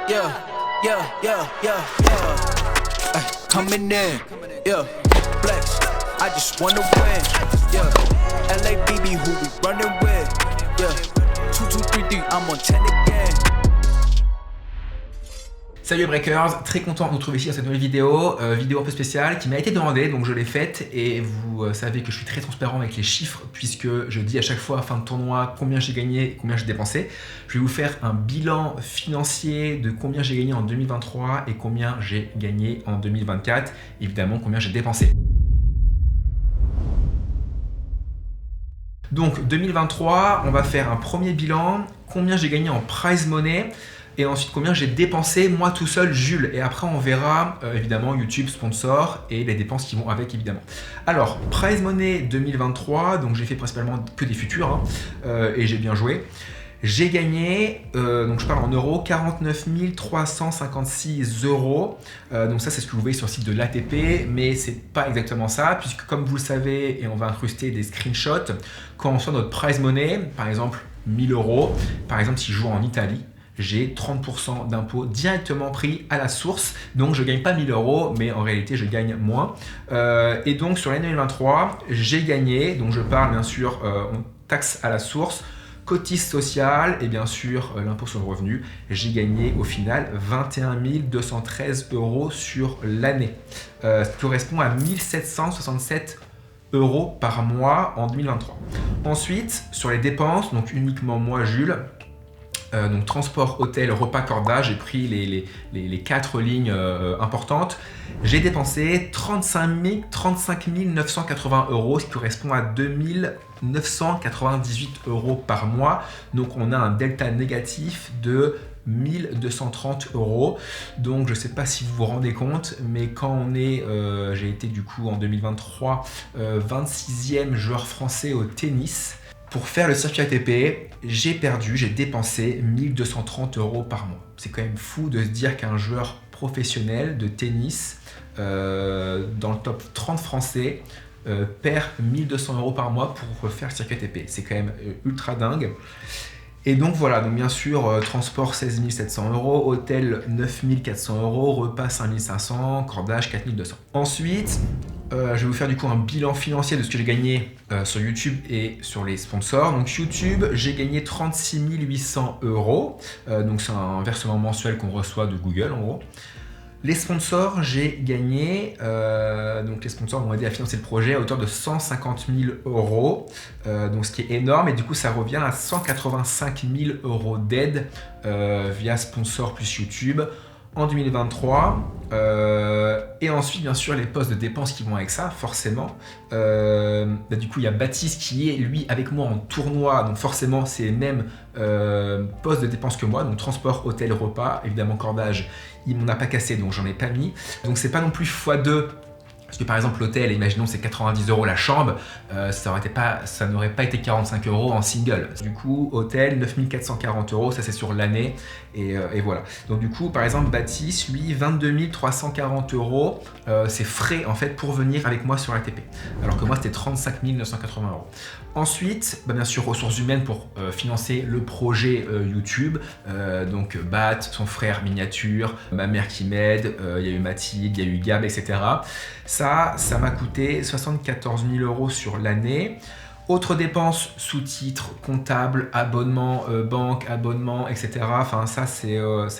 yeah, yeah, yeah, yeah, yeah. Ay, coming in, yeah, flex. I just wanna win, yeah. LABB, who we running with, yeah. 2, 2, 3, 3, I'm on 10 again. Salut Breakers, très content de vous retrouver ici dans cette nouvelle vidéo, vidéo un peu spéciale qui m'a été demandée, donc je l'ai faite et vous savez que je suis très transparent avec les chiffres puisque je dis à chaque fois à fin de tournoi combien j'ai gagné et combien j'ai dépensé. Je vais vous faire un bilan financier de combien j'ai gagné en 2023 et combien j'ai gagné en 2024, évidemment combien j'ai dépensé. Donc 2023, on va faire un premier bilan, combien j'ai gagné en prize money et ensuite combien j'ai dépensé moi tout seul Jules, et après on verra évidemment YouTube sponsor et les dépenses qui vont avec évidemment. Alors prize money 2023, donc j'ai fait principalement que des futurs et j'ai bien joué. J'ai gagné, donc je parle en euros, 49 356 euros. Donc ça, c'est ce que vous voyez sur le site de l'ATP, mais c'est pas exactement ça, puisque comme vous le savez, et on va incruster des screenshots, quand on sort notre prize money, par exemple 1000 euros, par exemple si je joue en Italie, j'ai 30% d'impôts directement pris à la source. Donc je ne gagne pas 1000 euros, mais en réalité je gagne moins. Et donc sur l'année 2023, j'ai gagné, donc je parle bien sûr taxe à la source, cotise sociale et bien sûr l'impôt sur le revenu. J'ai gagné au final 21 213 euros sur l'année. Ce qui correspond à 1767 euros par mois en 2023. Ensuite, sur les dépenses, donc uniquement moi Jules, donc transport, hôtel, repas, cordage, j'ai pris les 4 lignes importantes. J'ai dépensé 35 980 euros, ce qui correspond à 2998 euros par mois. Donc on a un delta négatif de 1230 euros. Donc je ne sais pas si vous vous rendez compte, mais quand on est, j'ai été du coup en 2023 26e joueur français au tennis. Pour faire le circuit ATP, j'ai dépensé 1230 euros par mois. C'est quand même fou de se dire qu'un joueur professionnel de tennis dans le top 30 français perd 1200 euros par mois pour faire le circuit ATP. C'est quand même ultra dingue. Et donc voilà, donc bien sûr, transport 16 700 euros, hôtel 9 400 euros, repas 5 500, cordage 4 200. Ensuite, je vais vous faire du coup un bilan financier de ce que j'ai gagné sur YouTube et sur les sponsors. Donc YouTube, j'ai gagné 36 800 euros, donc c'est un versement mensuel qu'on reçoit de Google en gros. Les sponsors, j'ai gagné, donc les sponsors m'ont aidé à financer le projet à hauteur de 150 000 euros, donc ce qui est énorme, et du coup ça revient à 185 000 euros d'aide via sponsor plus YouTube en 2023. Et ensuite bien sûr les postes de dépenses qui vont avec ça forcément. Du coup il y a Baptiste qui est lui avec moi en tournoi, donc forcément c'est les mêmes postes de dépenses que moi, donc transport, hôtel, repas, évidemment cordage il m'en a pas cassé donc j'en ai pas mis, donc c'est pas non plus x2. Parce que par exemple l'hôtel, imaginons c'est 90 euros la chambre, ça n'aurait pas été 45 euros en single. Du coup, hôtel 9440 euros, ça c'est sur l'année, et voilà. Donc du coup, par exemple Baptiste, lui 22 340 euros, c'est frais en fait pour venir avec moi sur l'ATP. Alors que moi c'était 35 980 euros. Ensuite, bien sûr ressources humaines pour financer le projet YouTube. Donc Bat, son frère miniature, ma mère qui m'aide, il y a eu Mathilde, il y a eu Gab, etc. Ça m'a coûté 74 000 euros sur l'année. Autres dépenses, sous-titres, comptables, abonnements, banque, abonnements, etc. Enfin, ça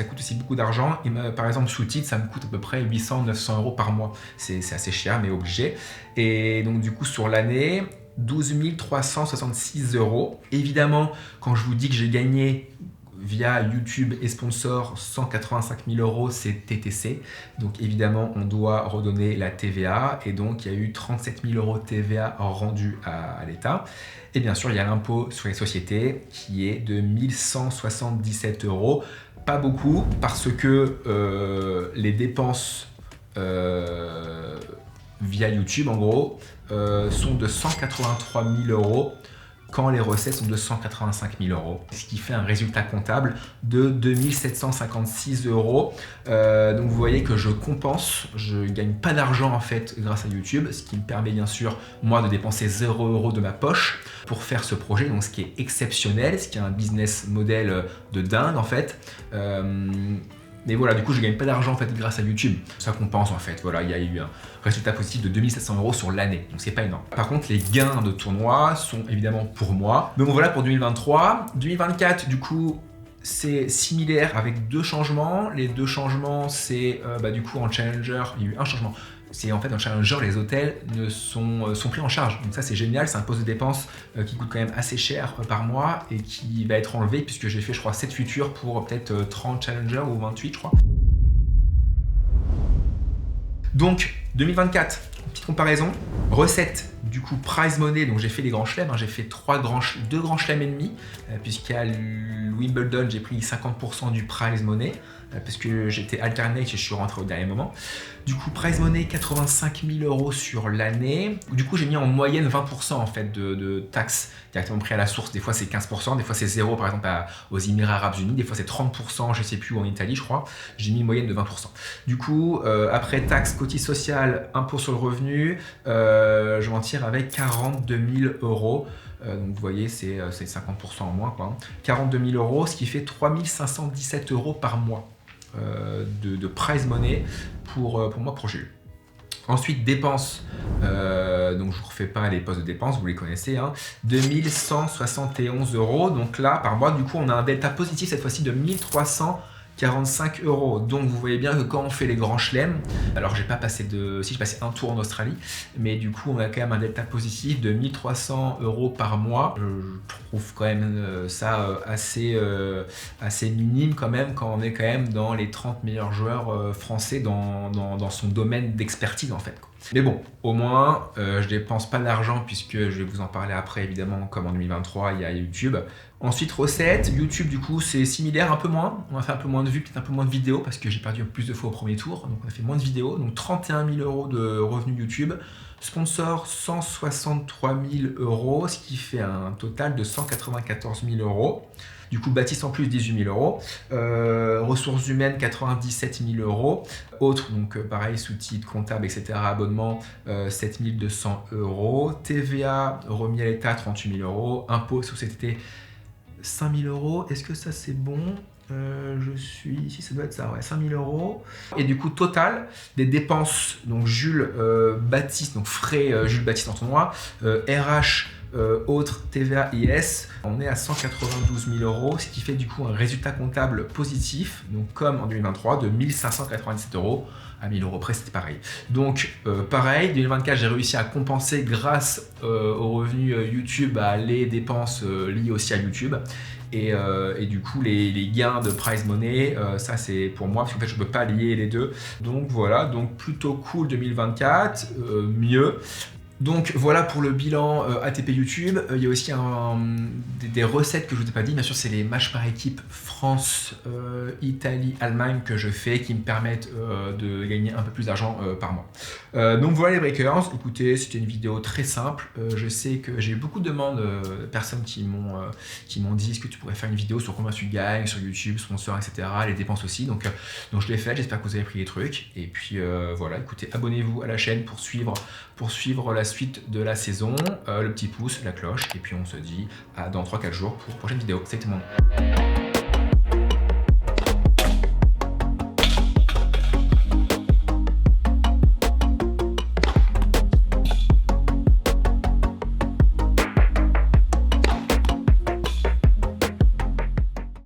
coûte aussi beaucoup d'argent. Et par exemple, sous-titres, ça me coûte à peu près 800-900 euros par mois. C'est assez cher, mais obligé. Et donc, du coup, sur l'année, 12 366 euros. Évidemment, quand je vous dis que j'ai gagné via YouTube et sponsor 185 000 euros, c'est TTC. Donc évidemment, on doit redonner la TVA. Et donc, il y a eu 37 000 euros de TVA rendus à l'État. Et bien sûr, il y a l'impôt sur les sociétés qui est de 1177 euros. Pas beaucoup parce que les dépenses via YouTube, en gros, sont de 183 000 euros. Quand les recettes sont de 185 000 euros, ce qui fait un résultat comptable de 2756 euros. Donc vous voyez que je compense, je ne gagne pas d'argent en fait grâce à YouTube, ce qui me permet bien sûr moi de dépenser 0 euros de ma poche pour faire ce projet, donc ce qui est exceptionnel, ce qui est un business model de dingue en fait. Mais voilà, du coup, je gagne pas d'argent en fait grâce à YouTube. Ça compense en fait. Voilà, il y a eu un résultat positif de 2700 € sur l'année. Donc c'est pas énorme. Par contre, les gains de tournoi sont évidemment pour moi. Donc voilà pour 2023. 2024, du coup, c'est similaire avec 2 changements. Les 2 changements, c'est du coup en Challenger, il y a eu un changement. C'est en fait en Challenger, les hôtels sont pris en charge. Donc ça c'est génial, c'est un poste de dépense qui coûte quand même assez cher par mois et qui va être enlevé puisque j'ai fait je crois 7 futurs pour peut-être 30 Challenger ou 28 je crois. Donc 2024, petite comparaison, recette du coup prize money, donc j'ai fait les grands chelems, j'ai fait 2 grands chelems et demi, puisqu'à Wimbledon j'ai pris 50% du prize money, parce que j'étais alternate et je suis rentré au dernier moment. Du coup, prize money 85 000 € sur l'année. Du coup, j'ai mis en moyenne 20% en fait de taxes directement pris à la source. Des fois, c'est 15%, des fois, c'est 0, par exemple, aux Émirats Arabes Unis. Des fois, c'est 30%, je sais plus, en Italie, je crois. J'ai mis une moyenne de 20%. Du coup, après taxes, cotises sociales, impôt sur le revenu, je m'en tire avec 42 000 €. Donc vous voyez, c'est 50% en moins, quoi. 42 000 €, ce qui fait 3 517 € par mois de prize money pour moi, pour Jules. Ensuite, dépenses, donc je ne vous refais pas les postes de dépenses, vous les connaissez, 2171 €. Donc là, par mois, du coup, on a un delta positif cette fois-ci de 1345 €. Donc vous voyez bien que quand on fait les grands chelems, alors j'ai pas passé j'ai passé un tour en Australie, mais du coup on a quand même un delta positif de 1300 € par mois. Je trouve quand même ça assez minime quand même, quand on est quand même dans les 30 meilleurs joueurs français dans son domaine d'expertise en fait. Mais bon, au moins, je dépense pas d'argent puisque je vais vous en parler après évidemment, comme en 2023, il y a YouTube. Ensuite, recettes, YouTube du coup c'est similaire, un peu moins. On a fait un peu moins de vues, peut-être un peu moins de vidéos parce que j'ai perdu plus de fois au premier tour. Donc on a fait moins de vidéos, donc 31 000 € de revenus YouTube. Sponsor 163 000 €, ce qui fait un total de 194 000 €. Du coup, Baptiste en plus 18 000 €. Ressources humaines 97 000 €. Autres, donc pareil, sous-titres, comptables, etc. Abonnement 7 200 €. TVA remis à l'État 38 000 €. Impôts, société 5 000 €. Est-ce que ça c'est bon? Si ça doit être ça, ouais, 5 000 €. Et du coup, total des dépenses, donc Jules Baptiste, donc frais Jules Baptiste en tournoi, RH, autres, TVA, IS, on est à 192 000 €, ce qui fait du coup un résultat comptable positif, donc comme en 2023, de 1597 €. À 1000 € près, c'était pareil. Donc, pareil, 2024, j'ai réussi à compenser grâce aux revenus YouTube les dépenses liées aussi à YouTube. Et du coup, les gains de prize money, ça c'est pour moi, parce qu'en fait, je ne peux pas lier les deux. Donc voilà, donc plutôt cool 2024, mieux. Donc voilà pour le bilan ATP YouTube. Il y a aussi des recettes que je ne vous ai pas dit. Bien sûr, c'est les matchs par équipe France, Italie, Allemagne que je fais qui me permettent de gagner un peu plus d'argent par mois. Donc voilà les breakers. Écoutez, c'était une vidéo très simple. Je sais que j'ai eu beaucoup de demandes, personnes qui m'ont dit est-ce que tu pourrais faire une vidéo sur combien tu gagnes sur YouTube, sponsor, etc. Les dépenses aussi. Donc je l'ai fait. J'espère que vous avez pris les trucs. Et puis voilà, écoutez, abonnez-vous à la chaîne pour suivre la suite de la saison, le petit pouce, la cloche, et puis on se dit dans 3-4 jours pour une prochaine vidéo. Salut tout le monde.